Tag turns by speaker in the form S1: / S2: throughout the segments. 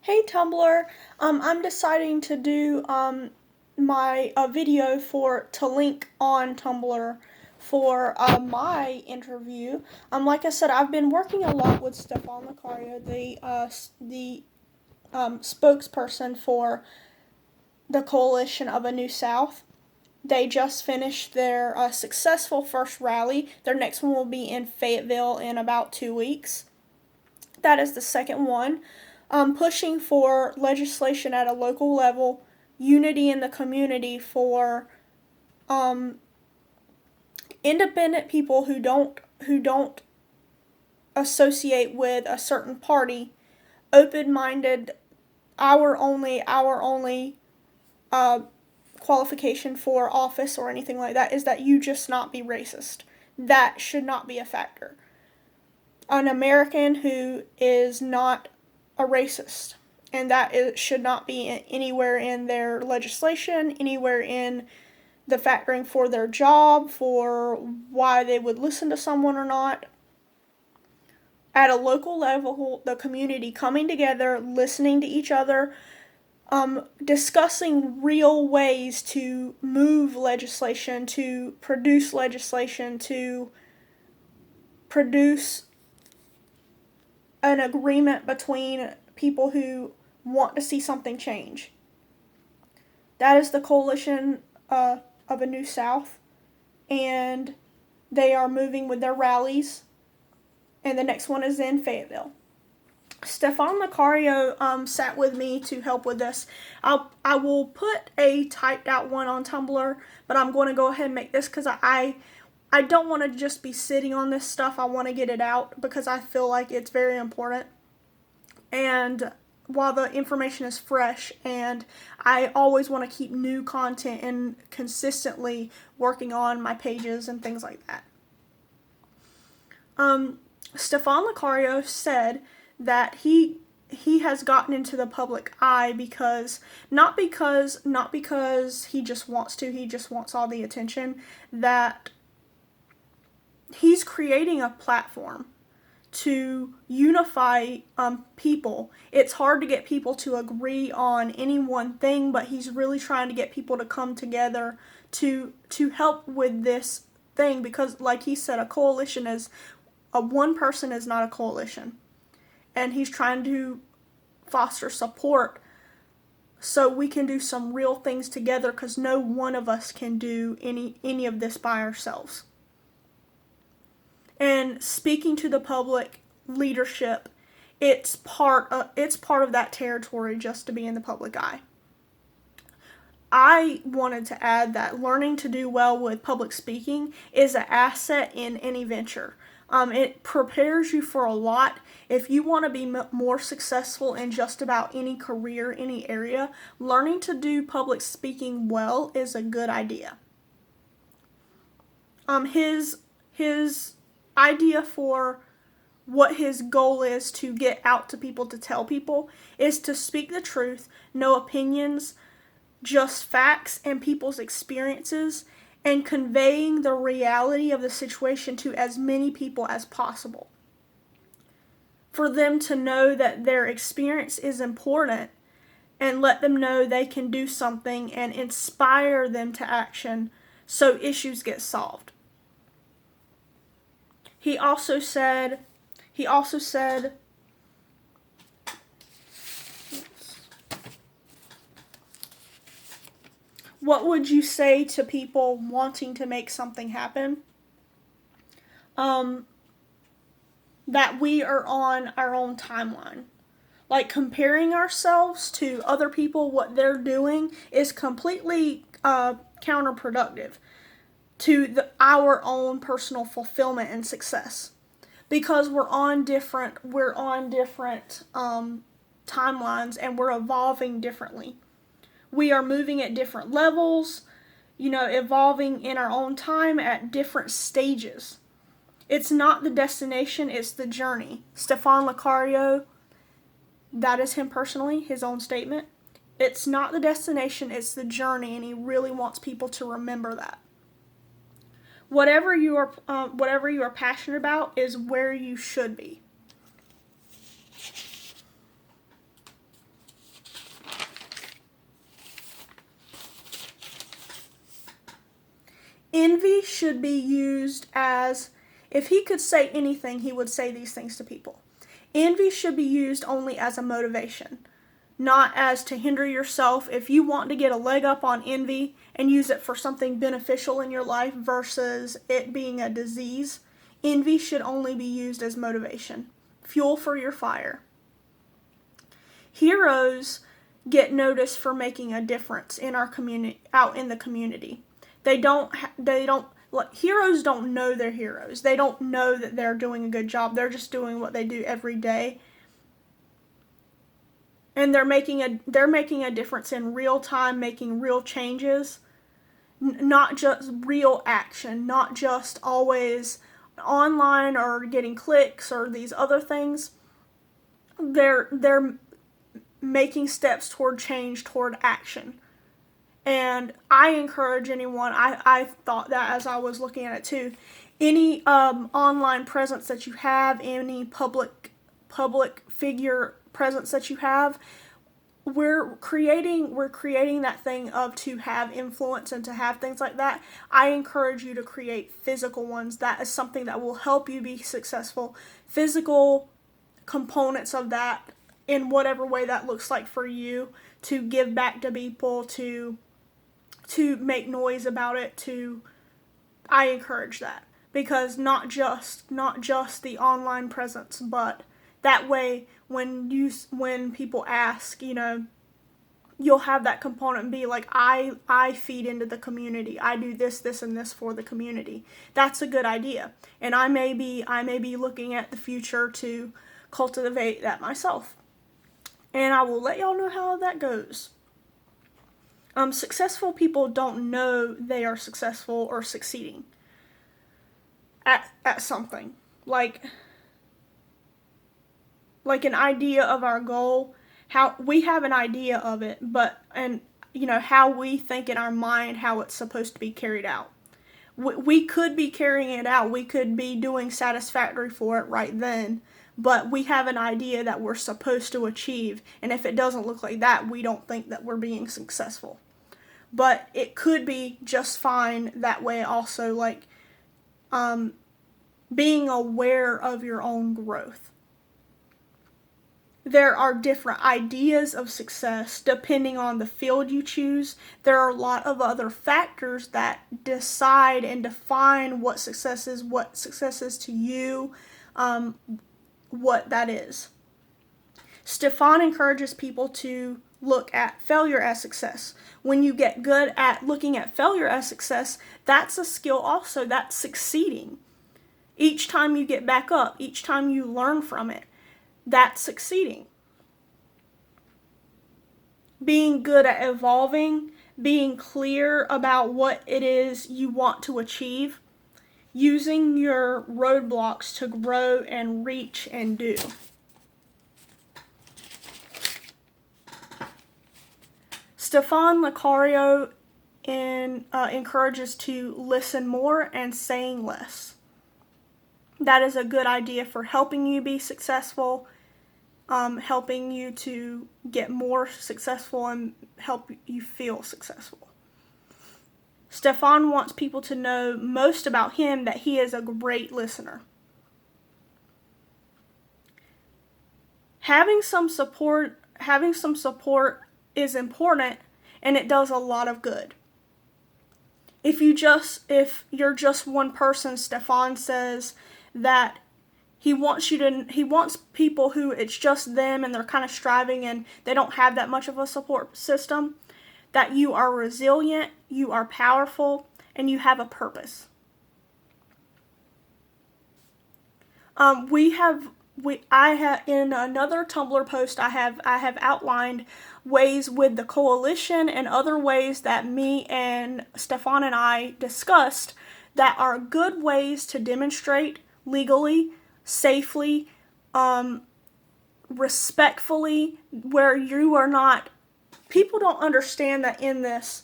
S1: Hey Tumblr, I'm deciding to do my video to link on Tumblr for my interview. Like I said, I've been working a lot with Stefan Lucario, the spokesperson for the Coalition of a New South. They just finished their successful first rally. Their next one will be in Fayetteville in about 2 weeks. That is the second one. Pushing for legislation at a local level, unity in the community for um, independent people who don't associate with a certain party, open-minded. Our only uh, qualification for office or anything like that is that you just not be racist. That should not be a factor. An American who is not a racist, and that should not be anywhere in their legislation, anywhere in the factoring for their job, for why they would listen to someone or not. At a local level, the community coming together, listening to each other, discussing real ways to move legislation, to produce an agreement between people who want to see something change. That is the Coalition of a New South, and they are moving with their rallies, and the next one is in Fayetteville. Stefan Lucario sat with me to help with this. I will put a typed out one on Tumblr, but I'm going to go ahead and make this because I don't want to just be sitting on this stuff. I want to get it out because I feel like it's very important. And while the information is fresh, and I always want to keep new content and consistently working on my pages and things like that. Stefan Lucario said that he has gotten into the public eye because not because he just wants all the attention, that he's creating a platform to unify people. It's hard to get people to agree on any one thing, but he's really trying to get people to come together to help with this thing, because like he said, a coalition is one person is not a coalition, and he's trying to foster support so we can do some real things together, because no one of us can do any of this by ourselves. And speaking to the public leadership, it's part of that territory just to be in the public eye. I wanted to add that learning to do well with public speaking is an asset in any venture. It prepares you for a lot. If you want to be more successful in just about any career, any area, learning to do public speaking well is a good idea. His idea for what his goal is to get out to people, to tell people, is to speak the truth, no opinions, just facts and people's experiences, and conveying the reality of the situation to as many people as possible. For them to know that their experience is important, and let them know they can do something and inspire them to action so issues get solved. He also said, what would you say to people wanting to make something happen? That we are on our own timeline. Like, comparing ourselves to other people, what they're doing, is completely counterproductive to our own personal fulfillment and success, because we're on different timelines, and we're evolving differently. We are moving at different levels, evolving in our own time at different stages. It's not the destination, it's the journey. Stefan Lucario, that is him personally, his own statement. It's not the destination, it's the journey, and he really wants people to remember that. Whatever you are passionate about is where you should be. Envy should be used as, if he could say anything, he would say these things to people. Envy should be used only as a motivation, not as to hinder yourself. If you want to get a leg up on envy and use it for something beneficial in your life versus it being a disease, envy should only be used as motivation, fuel for your fire. Heroes get noticed for making a difference in our community, out in the community. Heroes don't know they're heroes. They don't know that they're doing a good job. They're just doing what they do every day. And they're making a difference in real time, making real changes, not just real action, not just always online or getting clicks or these other things. They're making steps toward change, toward action. And I encourage anyone, I thought that as I was looking at it too, any online presence that you have, any public figure presence that you have, we're creating that thing of to have influence and to have things like that. I encourage you to create physical ones. That is something that will help you be successful. Physical components of that in whatever way that looks like for you, to give back to people, to make noise about it, I encourage that. Because not just the online presence, but that way when people ask, you'll have that component and be like, I feed into the community. I do this, and this for the community. That's a good idea. And I may be looking at the future to cultivate that myself. And I will let y'all know how that goes. Successful people don't know they are successful or succeeding at something. Like an idea of our goal, how we have an idea of it, how we think in our mind how it's supposed to be carried out. We could be carrying it out. We could be doing satisfactory for it right then, but we have an idea that we're supposed to achieve, and if it doesn't look like that, we don't think that we're being successful. But it could be just fine that way also, like being aware of your own growth. There are different ideas of success depending on the field you choose. There are a lot of other factors that decide and define what success is to you, what that is. Stefan encourages people to look at failure as success. When you get good at looking at failure as success, that's a skill also. That's succeeding. Each time you get back up, each time you learn from it, that's succeeding. Being good at evolving, being clear about what it is you want to achieve, using your roadblocks to grow and reach and do. Stefan Lecario encourages to listen more and saying less. That is a good idea for helping you be successful, helping you to get more successful and help you feel successful. Stefan wants people to know most about him that he is a great listener. Having some support is important, and it does a lot of good. If you're just one person, Stefan says that he wants people who it's just them and they're kind of striving and they don't have that much of a support system, that you are resilient, you are powerful, and you have a purpose. I have in another Tumblr post I have outlined ways with the coalition and other ways that me and Stefan and I discussed that are good ways to demonstrate legally, safely, respectfully, where you are not. People don't understand that in this.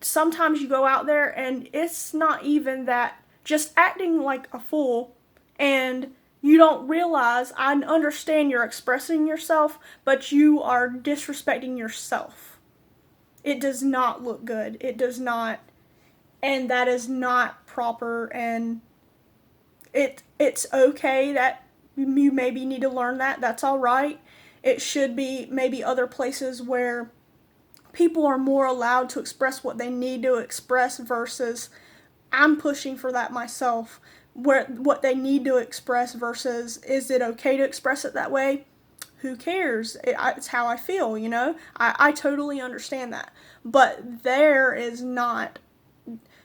S1: Sometimes you go out there and it's not even that, just acting like a fool, and you don't realize, I understand you're expressing yourself, but you are disrespecting yourself. It does not look good. It does not. and that is not proper, and it's okay that you maybe need to learn that. That's all right. It should be maybe other places where people are more allowed to express what they need to express versus I'm pushing for that myself, where what they need to express versus is it okay to express it that way? Who cares? It's how I feel, you know? I totally understand that. But there is not,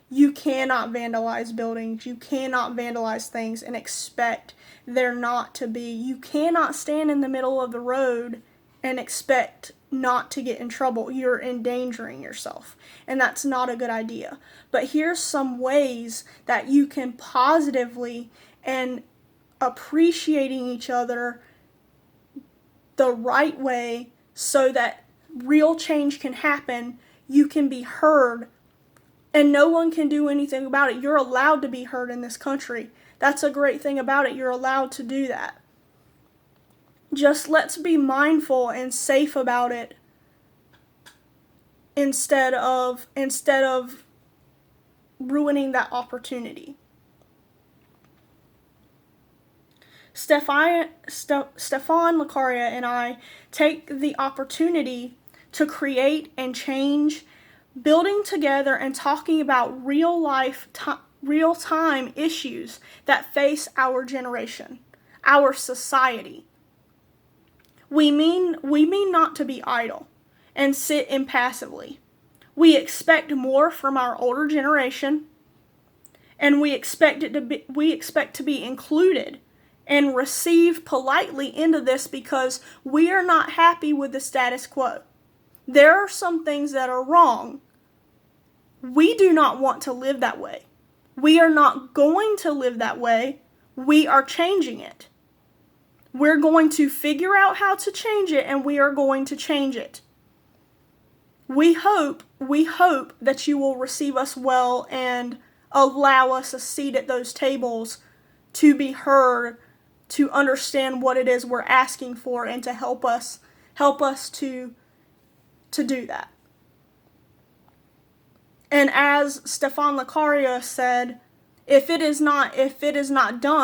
S1: you cannot vandalize buildings, you cannot vandalize things and expect there not to be, you cannot stand in the middle of the road and expect not to get in trouble. You're endangering yourself, and that's not a good idea. But here's some ways that you can positively and appreciating each other the right way so that real change can happen. You can be heard, and no one can do anything about it. You're allowed to be heard in this country. That's a great thing about it. You're allowed to do that. Just let's be mindful and safe about it instead of ruining that opportunity. Stefan Lacaria and I take the opportunity to create and change, building together and talking about real time issues that face our generation, our society. We mean not to be idle and sit impassively. We expect more from our older generation, and we expect to be included and received politely into this because we are not happy with the status quo. There are some things that are wrong. We do not want to live that way. We are not going to live that way. We are changing it. We're going to figure out how to change it, and we are going to change it. We hope that you will receive us well and allow us a seat at those tables to be heard, to understand what it is we're asking for, and to help us to do that. And as Stefan Lacaria said, if it is not done,